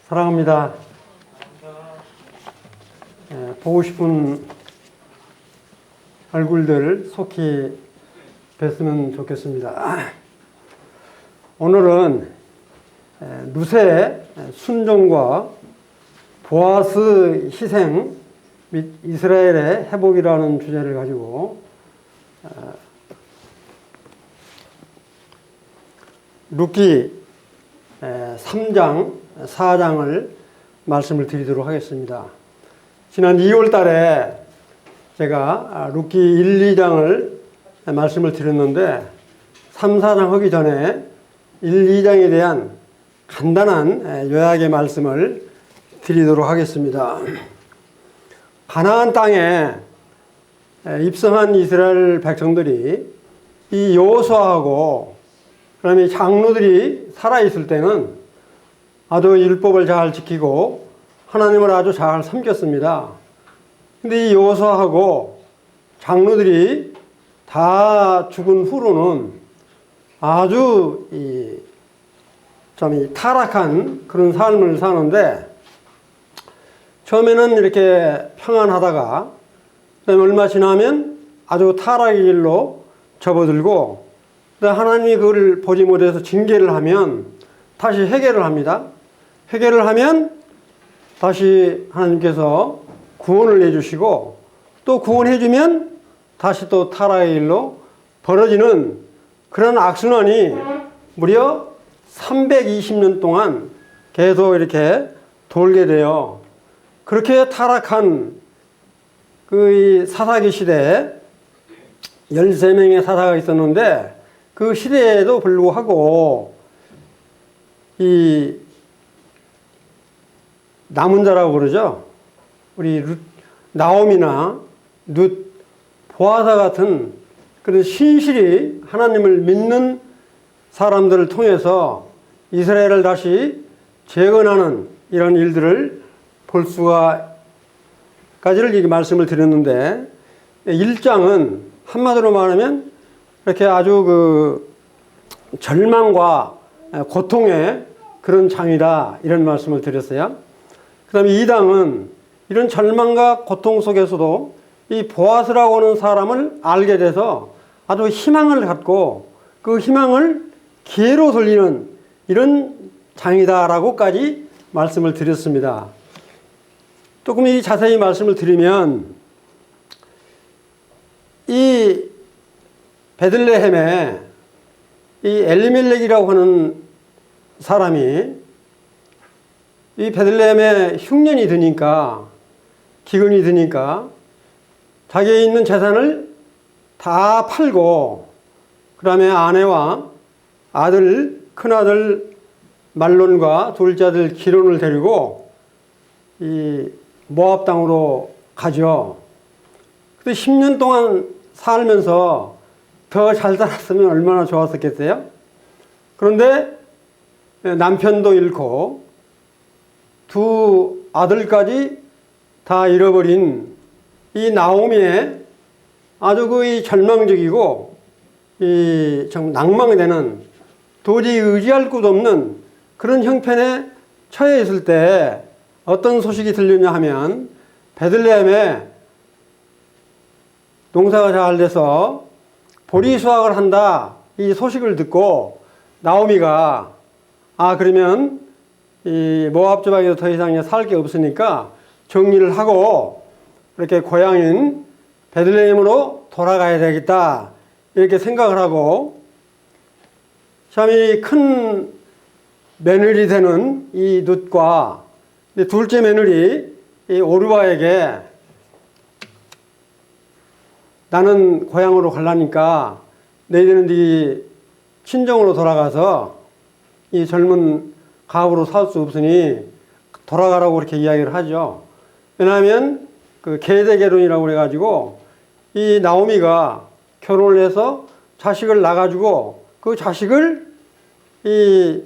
사랑합니다. 보고 싶은 얼굴들 속히 뵀으면 좋겠습니다. 오늘은 루세의 순종과 보아스 희생 및 이스라엘의 회복이라는 주제를 가지고 룻기 3장, 4장을 말씀을 드리도록 하겠습니다. 지난 2월 달에 제가 룻기 1, 2장을 말씀을 드렸는데 3, 4장 하기 전에 1, 2장에 대한 간단한 요약의 말씀을 드리도록 하겠습니다. 가나안 땅에 입성한 이스라엘 백성들이 이 여호수아하고 그다음에 장로들이 살아있을 때는 아주 율법을 잘 지키고 하나님을 아주 잘 섬겼습니다. 근데 이 여호수아하고 장로들이 다 죽은 후로는 아주 좀 타락한 그런 삶을 사는데, 처음에는 이렇게 평안하다가 그다음에 얼마 지나면 아주 타락의 길로 접어들고, 하나님이 그걸 보지 못해서 징계를 하면 다시 회개를 합니다. 회개를 하면 다시 하나님께서 구원을 해주시고, 또 구원해주면 다시 또 타락의 길로 벌어지는 그런 악순환이 무려 320년 동안 계속 이렇게 돌게 돼요. 그렇게 타락한 그 사사기 시대에 13명의 사사가 있었는데, 그 시대에도 불구하고 이 남은 자라고 그러죠. 우리 나옴이나 룻, 보아사 같은 그런 신실히 하나님을 믿는 사람들을 통해서 이스라엘을 다시 재건하는 이런 일들을 볼 수가 까지를 이렇게 말씀을 드렸는데, 1장은 한마디로 말하면 이렇게 아주 그 절망과 고통의 그런 장이다, 이런 말씀을 드렸어요. 그 다음에 2장은 이런 절망과 고통 속에서도 이 보아스라고 하는 사람을 알게 돼서 아주 희망을 갖고 그 희망을 기회로 돌리는 이런 장이다라고까지 말씀을 드렸습니다. 조금 이 자세히 말씀을 드리면, 이 베들레헴에 이 엘리멜렉이라고 하는 사람이 이 베들레헴에 흉년이 드니까, 기근이 드니까 자기에 있는 재산을 다 팔고, 그 다음에 아내와 아들, 큰아들 말론과 둘째 아들 기론을 데리고 이 모압 땅으로 가죠. 근데 10년 동안 살면서 더 잘 살았으면 얼마나 좋았었겠어요? 그런데 남편도 잃고 두 아들까지 다 잃어버린 이 나오미의 아주 그 절망적이고 참 낭망되는, 도저히 의지할 곳 없는 그런 형편에 처해 있을 때 어떤 소식이 들리냐 하면, 베들레헴에 농사가 잘 돼서 보리 수확을 한다, 이 소식을 듣고 나오미가 그러면 이 모압 지방에서 더 이상 살 게 없으니까 정리를 하고 이렇게 고향인 베들레헴으로 돌아가야 되겠다, 이렇게 생각을 하고, 참 이 큰 며느리 되는 이 룻과 둘째 며느리 이 오르바에게 나는 고향으로 가려니까 너희들은 네 친정으로 돌아가서 이 젊은 가부로 살 수 없으니 돌아가라고 그렇게 이야기를 하죠. 왜냐하면 그 계대결혼이라고 그래가지고 이 나오미가 결혼을 해서 자식을 낳아가지고 그 자식을 이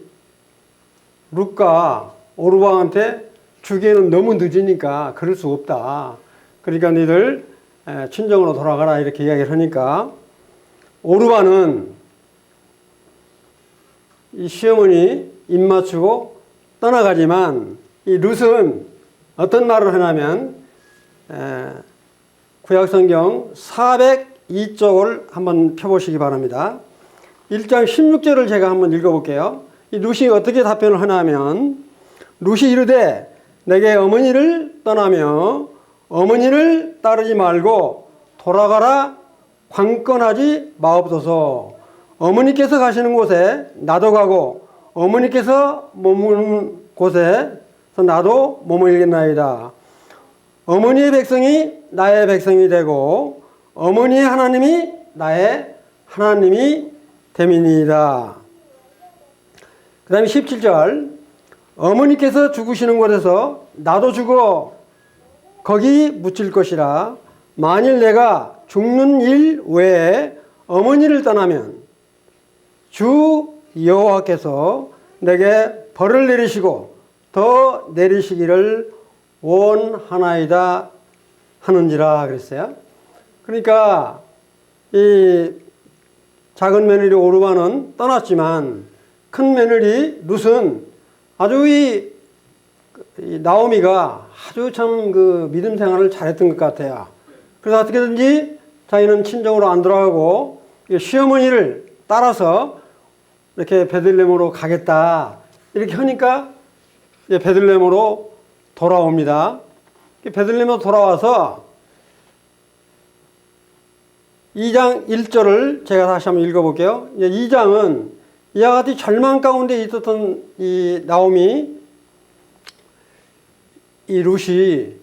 룻과 오르바한테 주기에는 너무 늦으니까 그럴 수 없다. 그러니까 너희들 친정으로 돌아가라, 이렇게 이야기를 하니까, 오르바는 이 시어머니 입 맞추고 떠나가지만 이 룻은 어떤 말을 하냐면 구약성경 402쪽을 한번 펴보시기 바랍니다. 1장 16절을 제가 한번 읽어볼게요. 이 룻이 어떻게 답변을 하냐면 룻이 이르되 내게 어머니를 떠나며 어머니를 따르지 말고 돌아가라 관건하지 마옵소서. 어머니께서 가시는 곳에 나도 가고 어머니께서 머무는 곳에 나도 머물겠나이다. 어머니의 백성이 나의 백성이 되고 어머니의 하나님이 나의 하나님이 됨이니이다. 그 다음에 17절 어머니께서 죽으시는 곳에서 나도 죽어 거기 묻힐 것이라. 만일 내가 죽는 일 외에 어머니를 떠나면 주 여호와께서 내게 벌을 내리시고 더 내리시기를 원하나이다 하는지라 그랬어요. 그러니까 이 작은 며느리 오르바는 떠났지만 큰 며느리 룻은 아주 이 나오미가 아주 참 그 믿음 생활을 잘했던 것 같아요. 그래서 어떻게든지 자기는 친정으로 안 돌아가고 시어머니를 따라서 이렇게 베들레헴으로 가겠다 이렇게 하니까 이제 베들레헴으로 돌아옵니다. 베들레헴으로 돌아와서 2장 1절을 제가 다시 한번 읽어볼게요. 2장은 이와 같이 절망 가운데 있었던 이 나오미, 이 룻이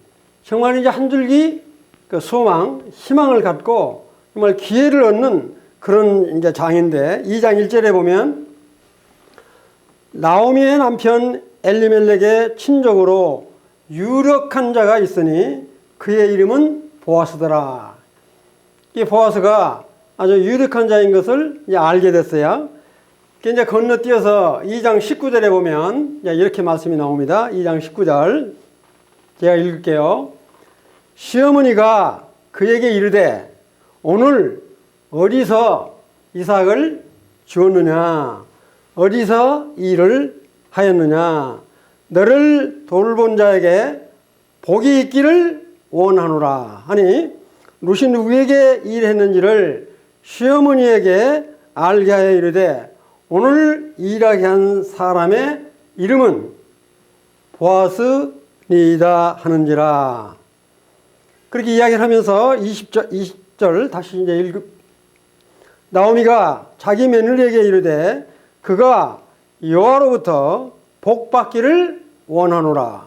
정말 이제 한 줄기 그 소망, 희망을 갖고 정말 기회를 얻는 그런 이제 장인데 2장 1절에 보면 나오미의 남편 엘리멜렉의 친족으로 유력한 자가 있으니 그의 이름은 보아스더라. 이 보아스가 아주 유력한 자인 것을 이제 알게 됐어요. 이제 건너뛰어서 2장 19절에 보면 이렇게 말씀이 나옵니다. 2장 19절 제가 읽을게요. 시어머니가 그에게 이르되 오늘 어디서 이삭을 주었느냐? 어디서 일을 하였느냐? 너를 돌본 자에게 복이 있기를 원하노라 하니 룻이 누구에게 일했는지를 시어머니에게 알게 하여 이르되 오늘 일하게 한 사람의 이름은 보아스니이다 하는지라. 그렇게 이야기를 하면서 20절 다시 이제 나오미가 자기 며느리에게 이르되 그가 여호와로부터 복 받기를 원하노라.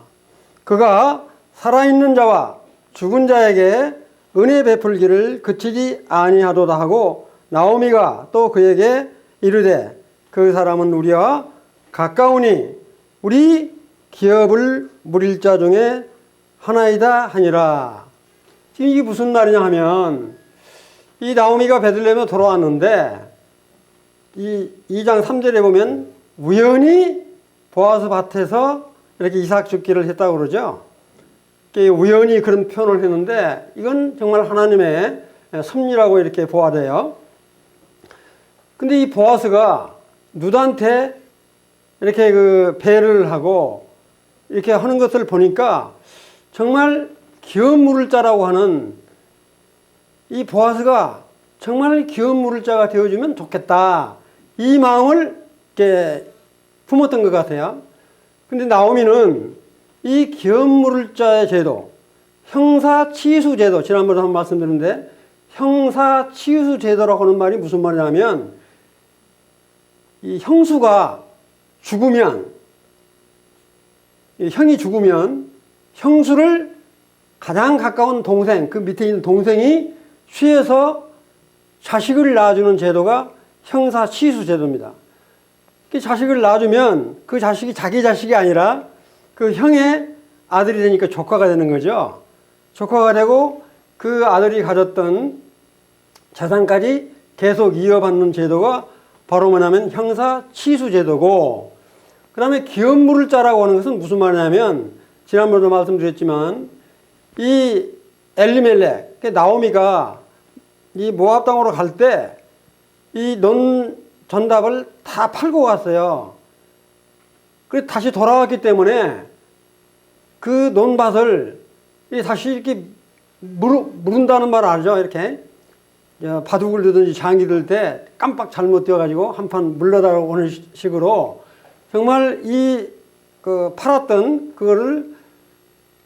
그가 살아있는 자와 죽은 자에게 은혜 베풀기를 그치지 아니하도다 하고 나오미가 또 그에게 이르되 그 사람은 우리와 가까우니 우리 기업을 물일 자 중에 하나이다 하니라. 지금 이게 무슨 말이냐 하면 이 나오미가 베들레헴에 돌아왔는데 이 2장 3절에 보면 우연히 보아스 밭에서 이렇게 이삭 죽기를 했다고 그러죠. 우연히 그런 표현을 했는데 이건 정말 하나님의 섭리라고 이렇게 보아야 돼요. 근데 이 보아스가 룻한테 이렇게 그 배를 하고 이렇게 하는 것을 보니까 정말 기업 물을 자라고 하는 이 보아스가 정말 기업 물을 자가 되어주면 좋겠다. 이 마음을 이렇게 품었던 것 같아요. 근데 나오미는 이 기업 물을 자의 제도, 형사치수 제도, 지난번에 한번 말씀드렸는데 형사치수 제도라고 하는 말이 무슨 말이냐면 이 형수가 죽으면, 형이 죽으면 형수를 가장 가까운 동생, 그 밑에 있는 동생이 취해서 자식을 낳아주는 제도가 형사치수 제도입니다. 그 자식을 낳아주면 그 자식이 자기 자식이 아니라 그 형의 아들이 되니까 조카가 되는 거죠. 조카가 되고 그 아들이 가졌던 재산까지 계속 이어받는 제도가 바로 뭐냐면 형사치수 제도고, 그 다음에 기업 물을 자라고 하는 것은 무슨 말이냐면 지난번에도 말씀드렸지만 이 엘리멜렉, 나오미가 이 모압 땅으로 갈 때 이 논 전답을 다 팔고 갔어요. 그래서 다시 돌아왔기 때문에 그 논밭을 다시 이렇게 무른다는 말 알죠? 이렇게 바둑을 두든지 장기 들 때 깜빡 잘못 뛰어가지고 한판 물러다가 오는 식으로 정말 팔았던 그거를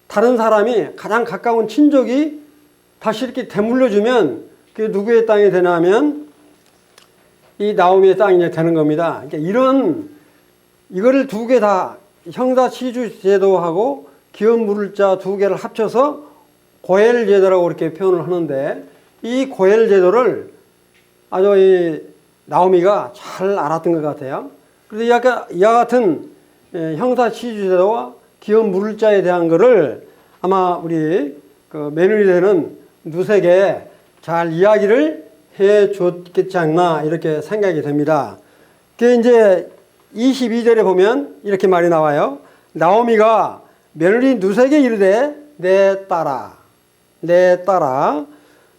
다른 사람이 가장 가까운 친족이 다시 이렇게 되물려주면 그게 누구의 땅이 되냐면 이 나오미의 땅이 되는 겁니다. 그러니까 이거를 두 개 다 형사 시주 제도하고 기업 물을 자 두 개를 합쳐서 고엘 제도라고 이렇게 표현을 하는데 이 고엘 제도를 아주 이 나오미가 잘 알았던 것 같아요. 그래서 이와 같은 형사 시주 제도와 기업 물을 자에 대한 거를 아마 우리 그 며느리 되는 누색에 잘 이야기를 해 줬겠지 않나 이렇게 생각이 됩니다. 그 이제 22절에 보면 이렇게 말이 나와요. 나오미가 며느리 누색에 이르되 내 딸아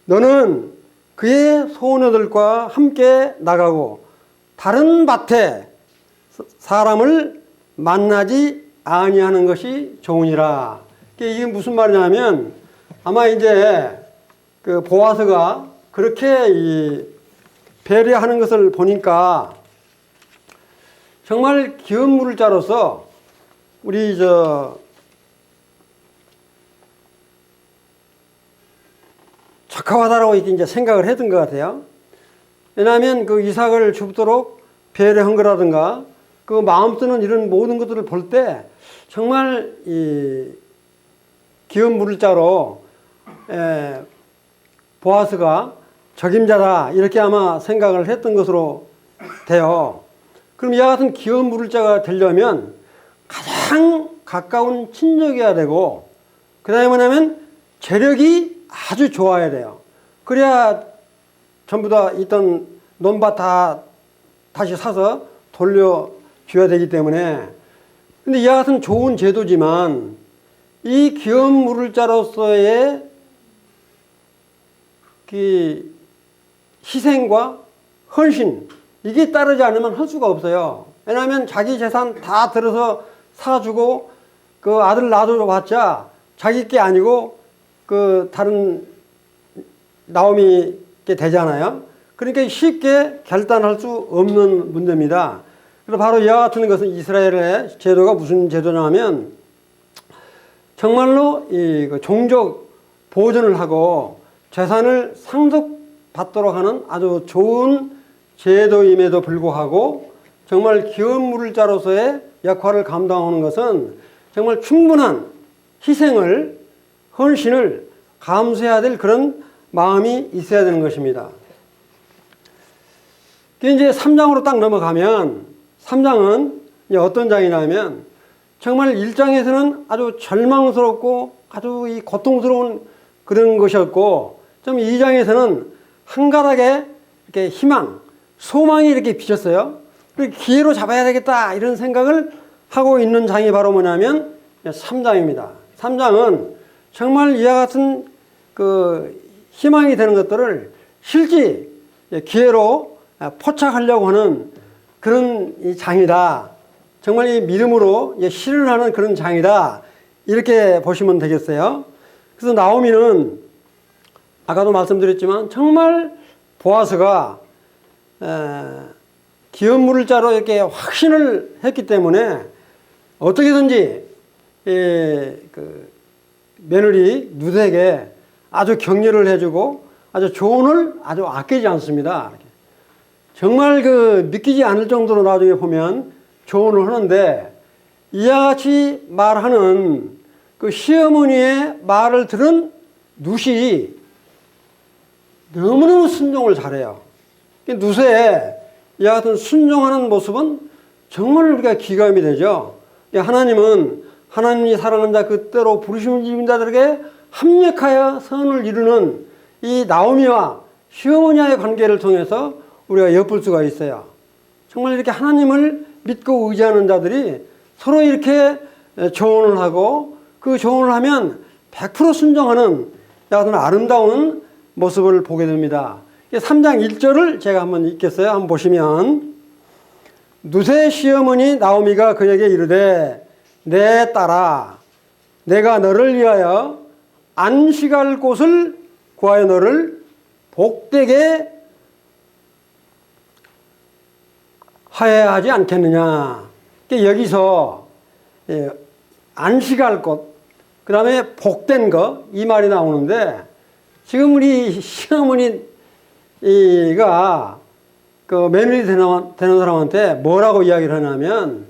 너는 그의 소녀들과 함께 나가고 다른 밭에 사람을 만나지 아니하는 것이 좋으니라. 이게 무슨 말이냐면 아마 이제 그 보아스가 그렇게 배려하는 것을 보니까 정말 기업 물을 자로서 우리 착하다라고 이제 생각을 했던 것 같아요. 왜냐하면 그 이삭을 줍도록 배려한 거라든가 그 마음 쓰는 이런 모든 것들을 볼 때 정말 이 기업 물을 자로 보아스가 적임자다 이렇게 아마 생각을 했던 것으로 돼요. 그럼 이와 같은 기업 물을 자가 되려면 가장 가까운 친족이어야 되고 그 다음에 뭐냐면 재력이 아주 좋아야 돼요. 그래야 전부 다 있던 논밭 다 다시 사서 돌려줘야 되기 때문에 근데 이와 같은 좋은 제도지만 이 기업 물을 자로서의 그 희생과 헌신 이게 따르지 않으면 할 수가 없어요. 왜냐하면 자기 재산 다 들어서 사주고 그 아들 놔둬봤자 자기 게 아니고 그 다른 나오미께 되잖아요. 그러니까 쉽게 결단할 수 없는 문제입니다. 그래서 바로 이와 같은 것은 이스라엘의 제도가 무슨 제도냐면 정말로 이 종족 보존을 하고 재산을 상속받도록 하는 아주 좋은 제도임에도 불구하고 정말 기업 물을 자로서의 역할을 감당하는 것은 정말 충분한 희생을 헌신을 감수해야 될 그런 마음이 있어야 되는 것입니다. 이제 3장으로 딱 넘어가면 3장은 어떤 장이냐면 정말 1장에서는 아주 절망스럽고 아주 이 고통스러운 그런 것이었고 좀 2장에서는 한가닥에 이렇게 희망, 소망이 이렇게 비쳤어요. 기회로 잡아야 되겠다 이런 생각을 하고 있는 장이 바로 뭐냐면 3장입니다. 3장은 정말 이와 같은 그 희망이 되는 것들을 실제 기회로 포착하려고 하는 그런 장이다. 정말 이 믿음으로 실현하는 그런 장이다. 이렇게 보시면 되겠어요. 그래서 나오미는 아까도 말씀드렸지만 정말 보아스가 기업 물을 자로 이렇게 확신을 했기 때문에 어떻게든지 그 며느리 누드에게 아주 격려를 해주고 아주 조언을 아주 아끼지 않습니다. 정말 그 믿기지 않을 정도로 나중에 보면 조언을 하는데 이와 같이 말하는 그 시어머니의 말을 들은 룻이 너무너무 순종을 잘해요. 룻의 이와 같은 순종하는 모습은 정말 우리가 기감이 되죠. 하나님은 하나님이 사랑하는 자 그 때로 부르심을 입은 자들에게 합력하여 선을 이루는 이 나오미와 시어머니와의 관계를 통해서 우리가 엿볼 수가 있어요. 정말 이렇게 하나님을 믿고 의지하는 자들이 서로 이렇게 조언을 하고 그 조언을 하면 100% 순종하는 같은 아름다운 모습을 보게 됩니다. 3장 1절을 제가 한번 읽겠어요. 한번 보시면 룻의 시어머니 나오미가 그에게 이르되 내 딸아 내가 너를 위하여 안식할 곳을 구하여 너를 복되게 하여야 하지 않겠느냐. 여기서 안식할 곳, 그 다음에 복된 것, 이 말이 나오는데, 지금 우리 시어머니가 그 며느리 되는 사람한테 뭐라고 이야기를 하냐면,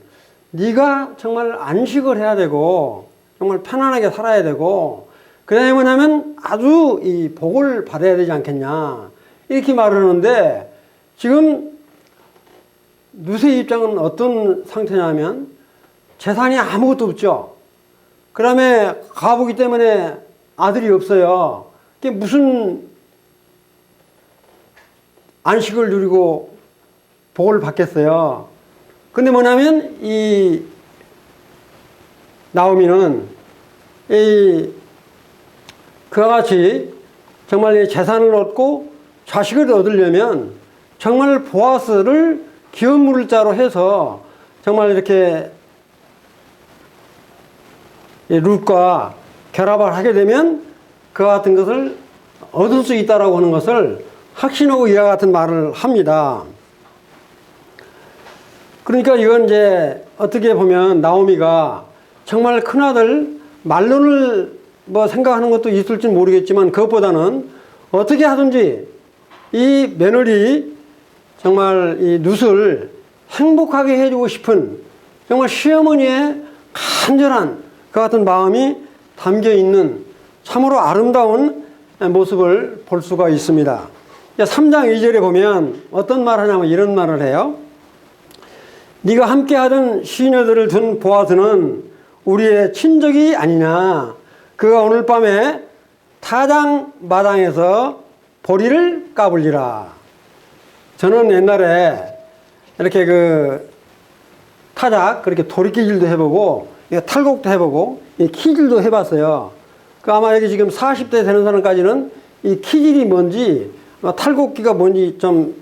네가 정말 안식을 해야 되고 정말 편안하게 살아야 되고, 그 다음에 뭐냐면 아주 이 복을 받아야 되지 않겠냐, 이렇게 말을 하는데, 지금 누수의 입장은 어떤 상태냐면 재산이 아무것도 없죠. 그 다음에 과부기 때문에 아들이 없어요. 그게 무슨 안식을 누리고 복을 받겠어요. 근데 뭐냐면 이 나오미는 그와 같이 정말 재산을 얻고 자식을 얻으려면 정말 보아스를 기업 물자로 해서 정말 이렇게 룻과 결합을 하게 되면 그와 같은 것을 얻을 수 있다라고 하는 것을 확신하고 이와 같은 말을 합니다. 그러니까 이건 이제 어떻게 보면 나오미가 정말 큰아들 말론을 뭐 생각하는 것도 있을지 모르겠지만, 그것보다는 어떻게 하든지 이 며느리 정말 이 룻을 행복하게 해주고 싶은 정말 시어머니의 간절한 그 같은 마음이 담겨 있는 참으로 아름다운 모습을 볼 수가 있습니다. 3장 2절에 보면 어떤 말을 하냐면 이런 말을 해요. 네가 함께하던 시녀들을 둔 보아스는 우리의 친족이 아니냐. 그가 오늘 밤에 타작 마당에서 보리를 까불리라. 저는 옛날에 이렇게 그 타작, 그렇게 도리끼질도 해보고 탈곡도 해보고 키질도 해봤어요. 그 아마 여기 지금 40대 되는 사람까지는 이 키질이 뭔지 탈곡기가 뭔지 좀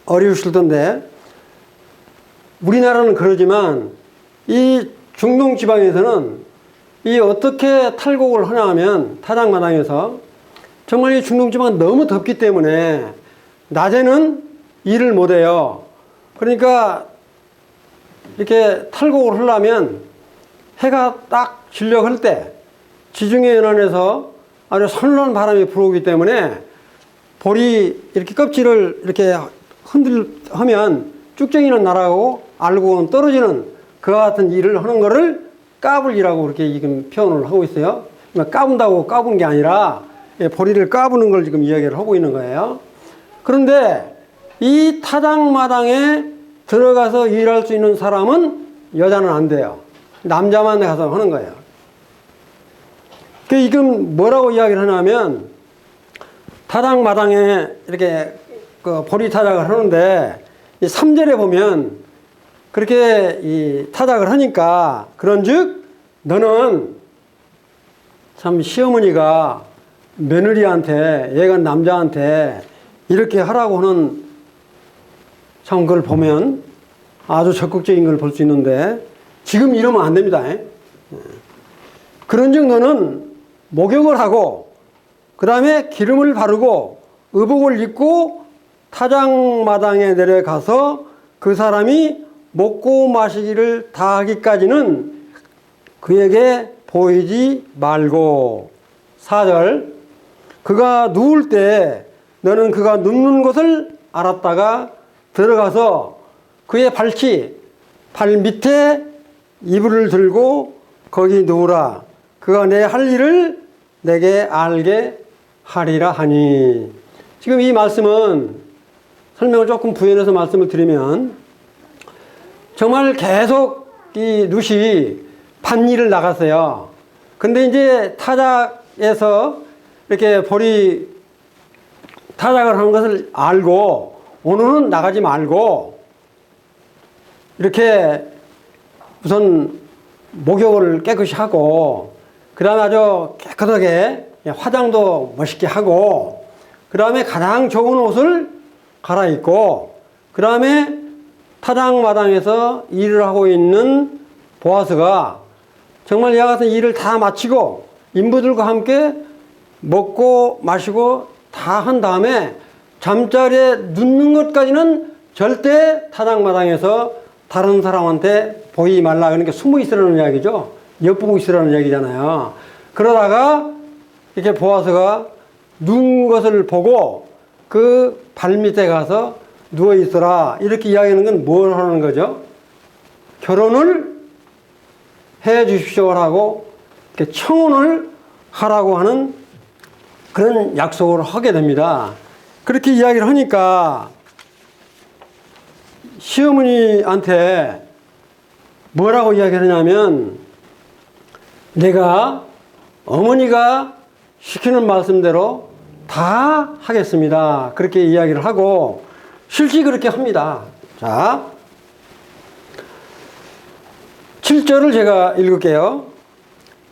어려우실 텐데, 우리나라는 그러지만 이 중동 지방에서는 이 어떻게 탈곡을 하냐 하면 타작마당에서 정말 이 중동 지방은 너무 덥기 때문에 낮에는 일을 못해요. 그러니까 이렇게 탈곡을 하려면 해가 딱 진력할 때 지중해 연안에서 아주 선선한 바람이 불어오기 때문에 볼이 이렇게 껍질을 이렇게 하면 쭉정이는 날아가고 알곡은 떨어지는 그와 같은 일을 하는 거를 까불기라고 그렇게 지금 표현을 하고 있어요. 까분다고 까분 게 아니라 보리를 까부는 걸 지금 이야기를 하고 있는 거예요. 그런데 이 타작마당에 들어가서 일할 수 있는 사람은 여자는 안 돼요. 남자만 가서 하는 거예요. 그 지금 뭐라고 이야기를 하냐면 타작마당에 이렇게 그 보리 타작을 하는데 이 3절에 보면 그렇게 이 타작을 하니까 그런즉 너는 참 시어머니가 며느리한테, 얘가 남자한테 이렇게 하라고 하는 참 그걸 보면 아주 적극적인 걸 볼 수 있는데, 지금 이러면 안 됩니다. 그런즉 너는 목욕을 하고 그 다음에 기름을 바르고 의복을 입고 타작마당에 내려가서 그 사람이 먹고 마시기를 다 하기까지는 그에게 보이지 말고. 4절 그가 누울 때 너는 그가 눕는 것을 알았다가 들어가서 그의 발 밑에 이불을 들고 거기 누우라. 그가 내 할 일을 내게 알게 하리라 하니. 지금 이 말씀은 설명을 조금 부연해서 말씀을 드리면 정말 계속 이 룻이 밭일을 나갔어요. 근데 이제 타작에서 이렇게 보리 타작을 하는 것을 알고 오늘은 나가지 말고 이렇게 우선 목욕을 깨끗이 하고 그 다음에 아주 깨끗하게 화장도 멋있게 하고 그 다음에 가장 좋은 옷을 갈아입고 그 다음에 타작마당에서 일을 하고 있는 보아스가 정말 이와 같은 일을 다 마치고 인부들과 함께 먹고 마시고 다 한 다음에 잠자리에 눕는 것까지는 절대 타작마당에서 다른 사람한테 보이지 말라. 그러니까 숨어 있으라는 이야기죠. 엿보고 있으라는 이야기잖아요. 그러다가 이렇게 보아스가 누운 것을 보고 그 발밑에 가서 누워 있어라. 이렇게 이야기하는 건 뭘 하는 거죠? 결혼을 해 주십시오라고 이렇게 청혼을 하라고 하는 그런 약속을 하게 됩니다. 그렇게 이야기를 하니까 시어머니한테 뭐라고 이야기를 하냐면, 내가 어머니가 시키는 말씀대로 다 하겠습니다. 그렇게 이야기를 하고 실제 그렇게 합니다. 자, 7절을 제가 읽을게요.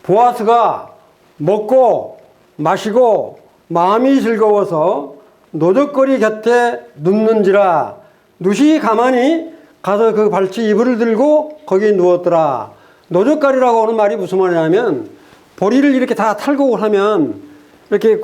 보아스가 먹고 마시고 마음이 즐거워서 노적거리 곁에 눕는지라 룻이 가만히 가서 그 발치 이불을 들고 거기에 누웠더라. 노적거리라고 하는 말이 무슨 말이냐면, 보리를 이렇게 다 탈곡을 하면 이렇게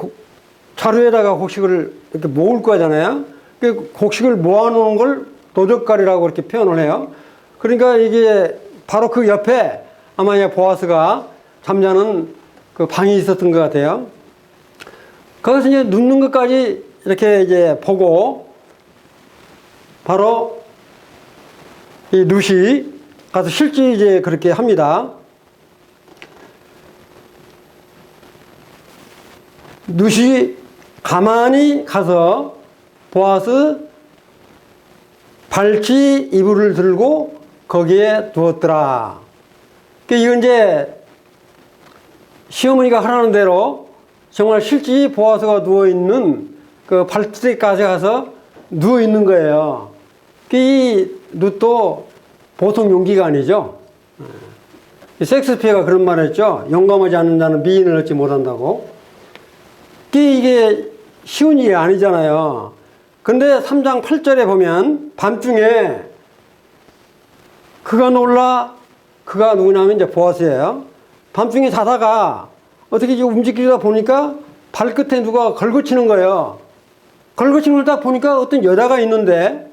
자루에다가 곡식을 이렇게 모을 거잖아요. 그 곡식을 모아놓은 걸 노적거리라고 이렇게 표현을 해요. 그러니까 이게 바로 그 옆에 아마 보아스가 잠자는 그 방이 있었던 것 같아요. 거기서 이제 눕는 것까지 이렇게 이제 보고 바로 이 룻이 가서 실제 이제 그렇게 합니다. 룻이 가만히 가서 보아스 발치 이불을 들고 거기에 두었더라. 이건 이제 시어머니가 하라는 대로 정말 실제 보아스가 누워있는 그 발치까지 가서 누워있는 거예요. 이 룻도 보통 용기가 아니죠. 섹스피어가 그런 말 했죠. 용감하지 않는 자는 미인을 얻지 못한다고. 이게 쉬운 일이 아니잖아요. 근데 3장 8절에 보면 밤중에 그가 놀라, 그가 누구냐면 이제 보아스예요. 밤중에 자다가 어떻게 이제 움직이다 보니까 발끝에 누가 걸거치는 거예요. 걸거치는 걸 딱 보니까 어떤 여자가 있는데,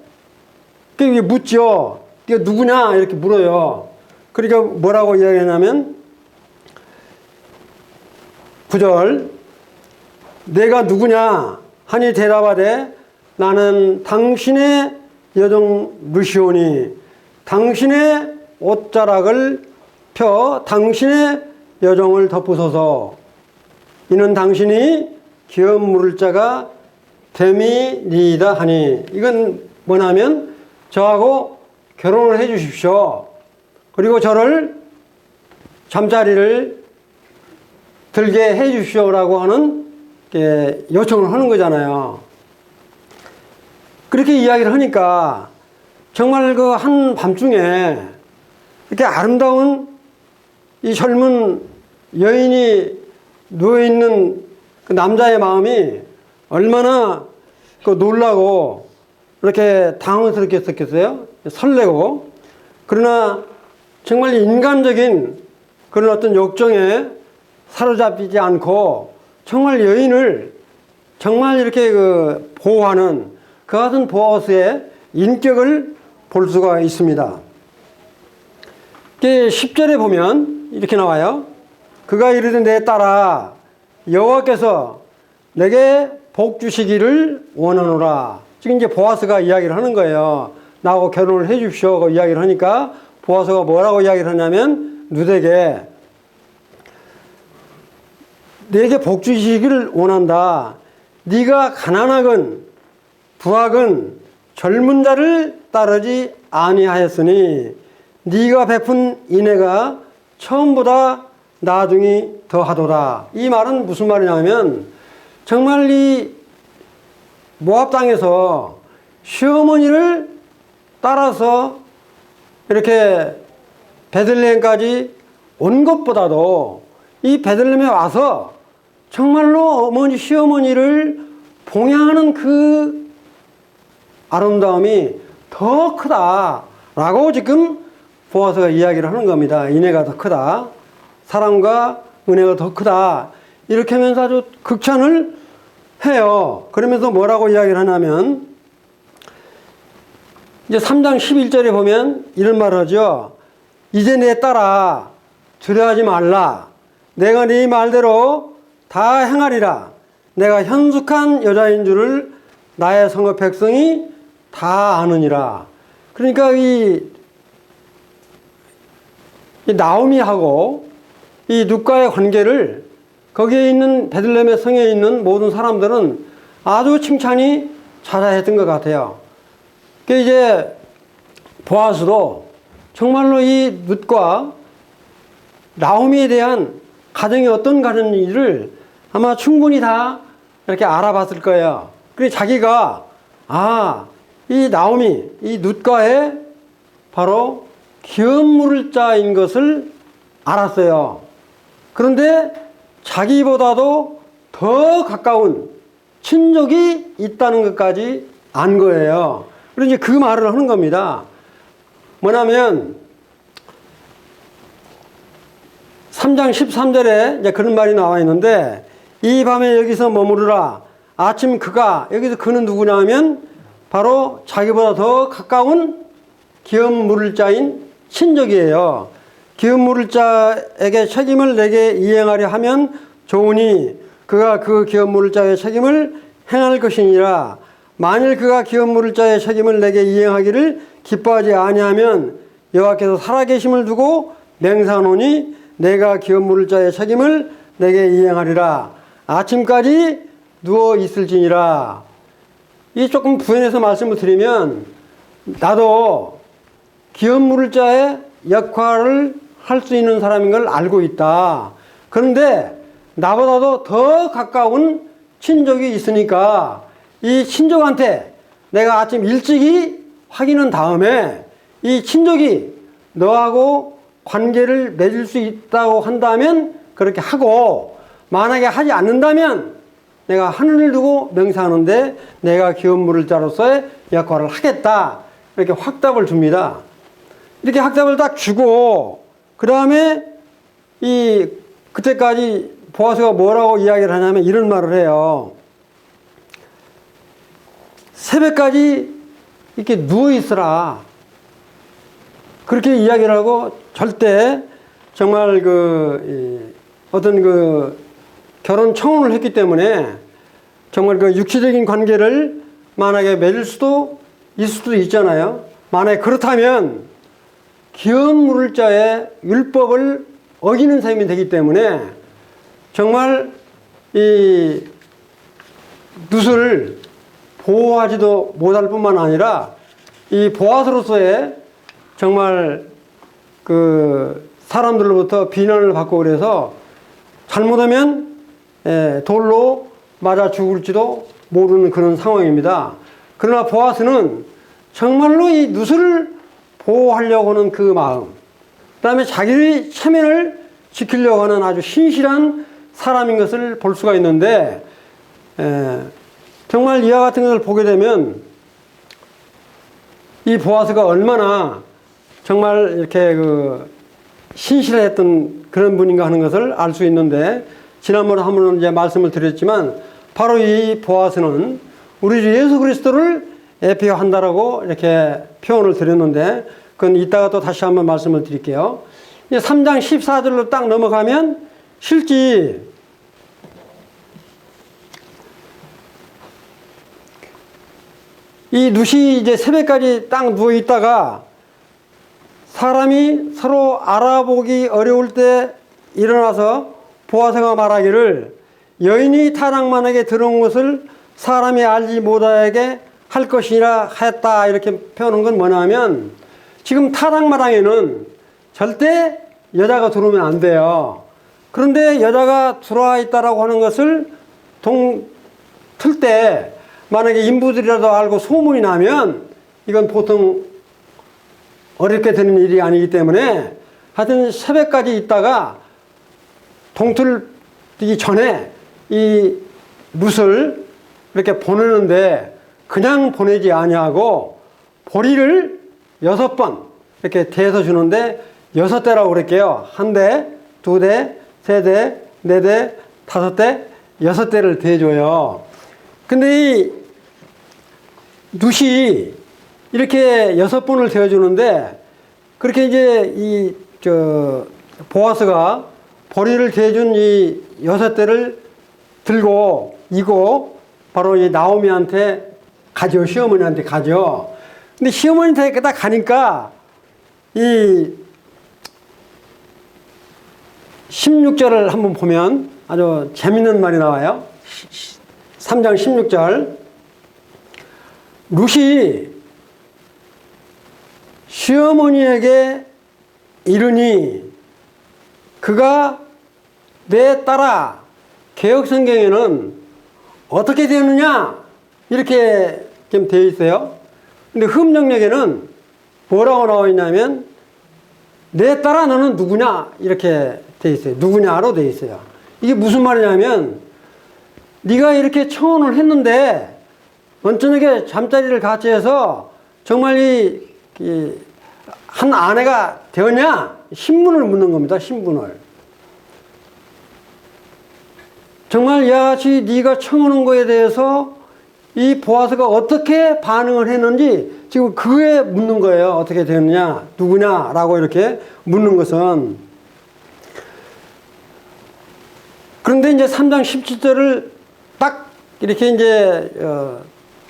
그게 묻죠. 이게 누구냐? 이렇게 물어요. 그러니까 뭐라고 이야기하냐면, 9절, 내가 누구냐? 하니 대답하되, 나는 당신의 여종 룻이오니 당신의 옷자락을 펴 당신의 여종을 덮으소서. 이는 당신이 기업 물을 자가 됨이니이다 하니, 이건 뭐냐면 저하고 결혼을 해 주십시오. 그리고 저를 잠자리를 들게 해 주십시오라고 하는 요청을 하는 거잖아요. 그렇게 이야기를 하니까 정말 그 한 밤중에 이렇게 아름다운 이 젊은 여인이 누워있는 그 남자의 마음이 얼마나 그 놀라고 이렇게 당황스럽겠어요? 설레고. 그러나 정말 인간적인 그런 어떤 욕정에 사로잡히지 않고 정말 여인을 정말 이렇게 그 보호하는 그 같은 보아스의 인격을 볼 수가 있습니다. 10절에 보면 이렇게 나와요. 그가 이르되 내 딸아, 여호와께서 내게 복 주시기를 원하노라. 지금 이제 보아스가 이야기를 하는 거예요. 나하고 결혼을 해 주십시오. 이야기를 하니까 보아스가 뭐라고 이야기를 하냐면, 룻에게 내게 복 주시기를 원한다. 네가 가난하건 부하건 젊은 자를 따르지 아니하였으니 네가 베푼 인애가 처음보다 나중이 더하도다. 이 말은 무슨 말이냐면, 정말 이 모압 땅에서 시어머니를 따라서 이렇게 베들레헴까지 온 것보다도 이 베들레헴에 와서 정말로 어머니 시어머니를 봉양하는 그 아름다움이 더 크다라고 지금 보아스가 이야기를 하는 겁니다. 인애가 더 크다. 사랑과 은혜가 더 크다. 이렇게 하면서 아주 극찬을 해요. 그러면서 뭐라고 이야기를 하냐면, 이제 3장 11절에 보면 이런 말을 하죠. 이제 내 딸아, 두려워하지 말라. 내가 네 말대로 다 행하리라. 내가 현숙한 여자인 줄을 나의 성읍 백성이 다 아느니라. 그러니까 이 나오미하고 이 룻과의 관계를 거기에 있는 베들레헴의 성에 있는 모든 사람들은 아주 칭찬이 자자했던 것 같아요. 그 이제 보아스도 정말로 이 룻과 나오미에 대한 가정이 어떤 가정인지를 아마 충분히 다 이렇게 알아봤을 거예요. 그래서 자기가 이 나오미, 이 룻과의 바로 기업 물을 자인 것을 알았어요. 그런데 자기보다도 더 가까운 친족이 있다는 것까지 안 거예요. 그래서 이제 그 말을 하는 겁니다. 뭐냐면 3장 13절에 이제 그런 말이 나와 있는데, 이 밤에 여기서 머무르라. 아침 그가, 여기서 그는 누구냐 하면 바로 자기보다 더 가까운 기업 물을 자인 친족이에요. 기업 물을 자에게 책임을 내게 이행하려 하면 좋으니 그가 그 기업 물을 자의 책임을 행할 것이니라. 만일 그가 기업 물을 자의 책임을 내게 이행하기를 기뻐하지 아니하면 여호와께서 살아계심을 두고 맹세하노니 내가 기업 물을 자의 책임을 내게 이행하리라. 아침까지 누워 있을지니라. 이 조금 부연해서 말씀을 드리면, 나도 기업 물을 자의 역할을 할 수 있는 사람인 걸 알고 있다. 그런데 나보다도 더 가까운 친족이 있으니까 이 친족한테 내가 아침 일찍이 확인한 다음에 이 친족이 너하고 관계를 맺을 수 있다고 한다면 그렇게 하고, 만약에 하지 않는다면 내가 하늘을 두고 맹세하는데 내가 기업 물을 자로서의 역할을 하겠다. 이렇게 확답을 줍니다. 이렇게 확답을 딱 주고, 그 다음에 그때까지 보아스가 뭐라고 이야기를 하냐면 이런 말을 해요. 새벽까지 이렇게 누워있으라. 그렇게 이야기를 하고, 절대 정말 어떤 결혼 청혼을 했기 때문에 정말 육체적인 관계를 만약에 맺을 수도 있을 수도 있잖아요. 만약에 그렇다면 기업 물을 자의 율법을 어기는 셈이 되기 때문에 정말 이 룻을 보호하지도 못할 뿐만 아니라 이 보아스로서의 정말 사람들로부터 비난을 받고 그래서 잘못하면 돌로 맞아 죽을지도 모르는 그런 상황입니다. 그러나 보아스는 정말로 이 룻을 보호하려고 하는 그 마음, 그 다음에 자기의 체면을 지키려고 하는 아주 신실한 사람인 것을 볼 수가 있는데, 정말 이와 같은 것을 보게 되면 이 보아스가 얼마나 정말 이렇게 신실했던 그런 분인가 하는 것을 알 수 있는데, 지난번에 한번 이제 말씀을 드렸지만 바로 이 보아스는 우리 주 예수 그리스도를 예표한다라고 이렇게 표현을 드렸는데, 그건 이따가 또 다시 한번 말씀을 드릴게요. 이제 3장 14절로 딱 넘어가면 실제 이 룻이 이제 새벽까지 딱 누워 있다가 사람이 서로 알아보기 어려울 때 일어나서 보아스가 말하기를, 여인이 타락만에게 들어온 것을 사람이 알지 못하게 할 것이라 했다. 이렇게 표현한 건 뭐냐면, 지금 타락마당에는 절대 여자가 들어오면 안 돼요. 그런데 여자가 들어와 있다라고 하는 것을 틀 때 만약에 인부들이라도 알고 소문이 나면 이건 보통 어렵게 되는 일이 아니기 때문에, 하여튼 새벽까지 있다가 동틀기 전에 이 룻을 이렇게 보내는데, 그냥 보내지 아니하고 보리를 6번 이렇게 대서 주는데, 6대라고 그럴게요. 한 대, 2대, 3대, 4대, 5대, 6대를 대줘요. 근데 이 룻이 이렇게 6번을 대어주는데, 그렇게 이제 보아스가 보리를 대준 이 6대를 들고 이고 바로 이 나오미한테 가죠. 시어머니한테 가죠. 근데 시어머니한테 딱 가니까 이 16절을 한번 보면 아주 재밌는 말이 나와요. 3장 16절. 룻이 시어머니에게 이르니 그가 내 딸아, 개역성경에는 어떻게 되느냐 이렇게 좀 되어 있어요. 근데 흠정역에는 뭐라고 나와 있냐면 내 딸아 너는 누구냐 이렇게 되어 있어요. 누구냐로 되어 있어요. 이게 무슨 말이냐면 네가 이렇게 청혼을 했는데 언저녁에 잠자리를 같이 해서 정말 한 아내가 되었냐? 신분을 묻는 겁니다. 신분을. 정말 이같이 네가 청하는 거에 대해서 이 보아스가 어떻게 반응을 했는지 지금 그에 묻는 거예요. 어떻게 되느냐? 누구냐라고 이렇게 묻는 것은. 그런데 이제 3장 17절을 딱 이렇게 이제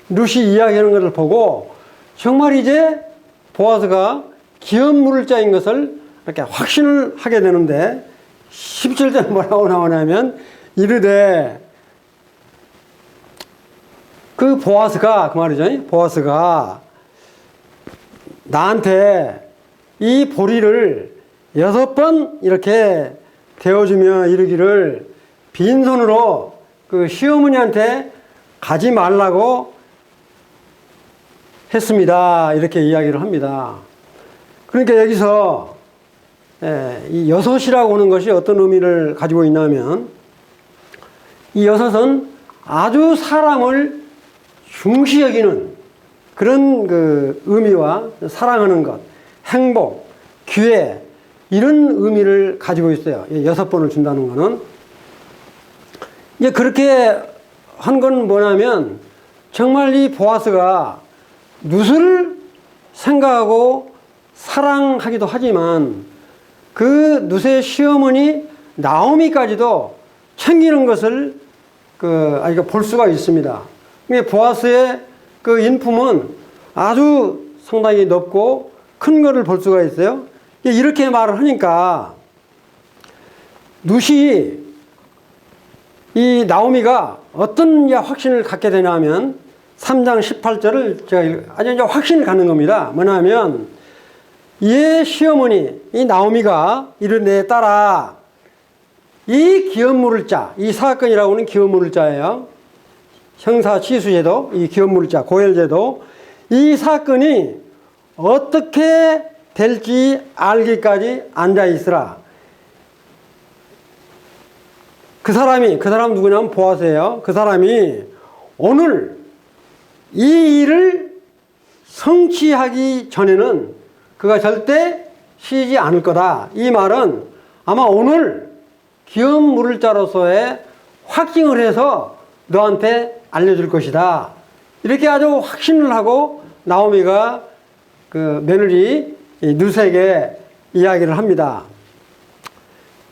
룻이 이야기하는 것을 보고 정말 이제 보아스가 기업 물을 자인 것을 이렇게 확신을 하게 되는데 17절에 뭐라고 나오냐면 이르되 그 보아스가 그 말이죠. 보아스가 나한테 이 보리를 6번 이렇게 데워주며 이르기를 빈손으로 그 시어머니한테 가지 말라고 했습니다. 이렇게 이야기를 합니다. 그러니까 여기서 이 6이라고 하는 것이 어떤 의미를 가지고 있냐면 이 6은 아주 사람을 중시 여기는 그런 그 의미와 사랑하는 것, 행복, 기회 이런 의미를 가지고 있어요. 6번을 준다는 것은. 이제 그렇게 한 건 뭐냐면 정말 이 보아스가 룻을 생각하고 사랑하기도 하지만 그 룻의 시어머니 나오미까지도 챙기는 것을 볼 수가 있습니다. 보아스의 그 인품은 아주 상당히 높고 큰 것을 볼 수가 있어요. 이렇게 말을 하니까 룻이 이 나오미가 어떤 확신을 갖게 되냐면 3장 18절을 제가 아주 이제 확신을 갖는 겁니다. 뭐냐면 얘 시어머니 이 나오미가 이르되 따라 이 기업 물을 자, 이 사건이라고 하는 기업 물을 자예요. 형사 치수제도, 이 기업 물을 자, 고열제도 이 사건이 어떻게 될지 알기까지 앉아 있으라. 그 사람 누구냐면 보아스예요. 그 사람이 오늘 이 일을 성취하기 전에는 그가 절대 쉬지 않을 거다. 이 말은 아마 오늘 기업 물을 자로서의 확증을 해서 너한테 알려줄 것이다. 이렇게 아주 확신을 하고 나오미가 그 며느리 룻에게 이야기를 합니다.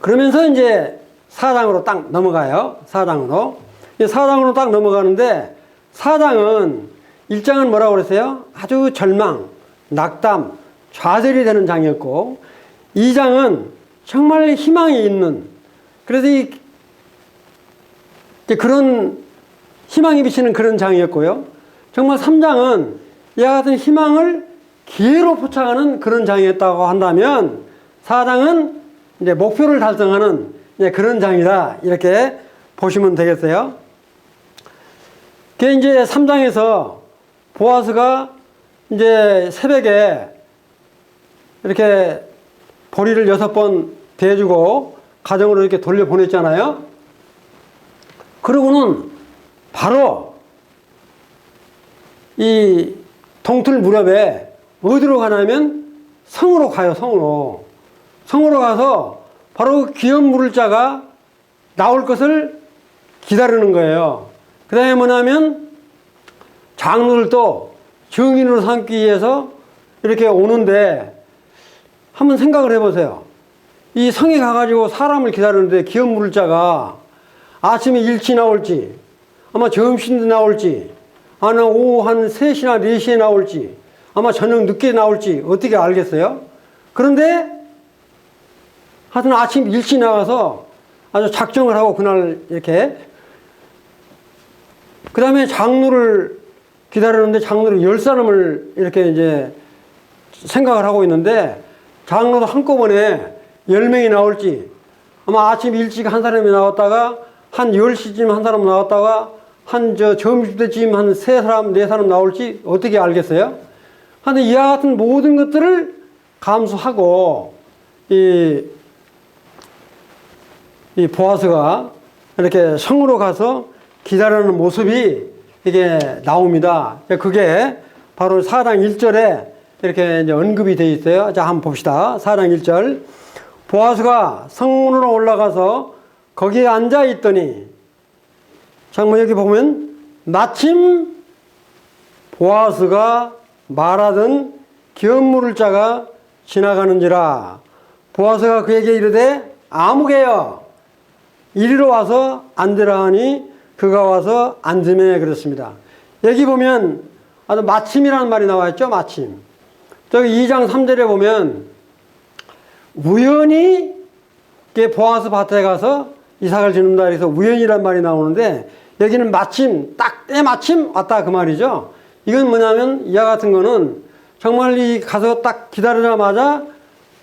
그러면서 이제 4장으로 딱 넘어가요. 4장으로 딱 넘어가는데 4장은 1장은 뭐라고 그랬어요? 아주 절망, 낙담, 좌절이 되는 장이었고 2장은 정말 희망이 있는 그래서 그런 희망이 비치는 그런 장이었고요. 정말 3장은 이와 같은 희망을 기회로 포착하는 그런 장이었다고 한다면 4장은 이제 목표를 달성하는 그런 장이다. 이렇게 보시면 되겠어요. 그 이제 3장에서 보아스가 이제 새벽에 이렇게 보리를 6번 대주고 가정으로 이렇게 돌려보냈잖아요. 그러고는 바로 이 동틀 무렵에 어디로 가냐면 성으로 가요. 성으로 가서 바로 그 기업 물을 자가 나올 것을 기다리는 거예요. 그 다음에 뭐냐면 장로들도 증인으로 삼기 위해서 이렇게 오는데 한번 생각을 해보세요. 이 성에 가가지고 사람을 기다리는데 기업 물을 자가 아침에 일찍 나올지, 아마 점심도 나올지, 아마 오후 한 3시나 4시에 나올지, 아마 저녁 늦게 나올지 어떻게 알겠어요? 그런데 하여튼 아침 일찍 나가서 아주 작정을 하고 그날 이렇게 그 다음에 장로를 기다리는데 장로를 10사람을 이렇게 이제 생각을 하고 있는데 장로도 한꺼번에 10명이 나올지 아마 아침 일찍 한 사람이 나왔다가 한 10시쯤 한 사람 나왔다가 한 점심때쯤 한 3사람, 4사람 나올지 어떻게 알겠어요? 하여튼 이와 같은 모든 것들을 감수하고 이 보아스가 이렇게 성으로 가서 기다리는 모습이 이게 나옵니다. 그게 바로 4장 1절에 이렇게 이제 언급이 되어 있어요. 자, 한번 봅시다. 4장 1절. 보아스가 성문으로 올라가서 거기에 앉아 있더니, 잠깐 여기 보면 마침 보아스가 말하던 기업 물을 자가 지나가는지라. 보아스가 그에게 이르되 아무개여 이리로 와서 앉으라 하니 그가 와서 앉으매 그랬습니다. 여기 보면 아주 마침이라는 말이 나와 있죠. 마침. 저기 2장 3절에 보면 우연히 보아스 밭에 가서 이삭을 지는다 그래서 우연이란 말이 나오는데 여기는 마침 딱 때마침 왔다 그 말이죠. 이건 뭐냐면 이와 같은 거는 정말 이 가서 딱 기다리자마자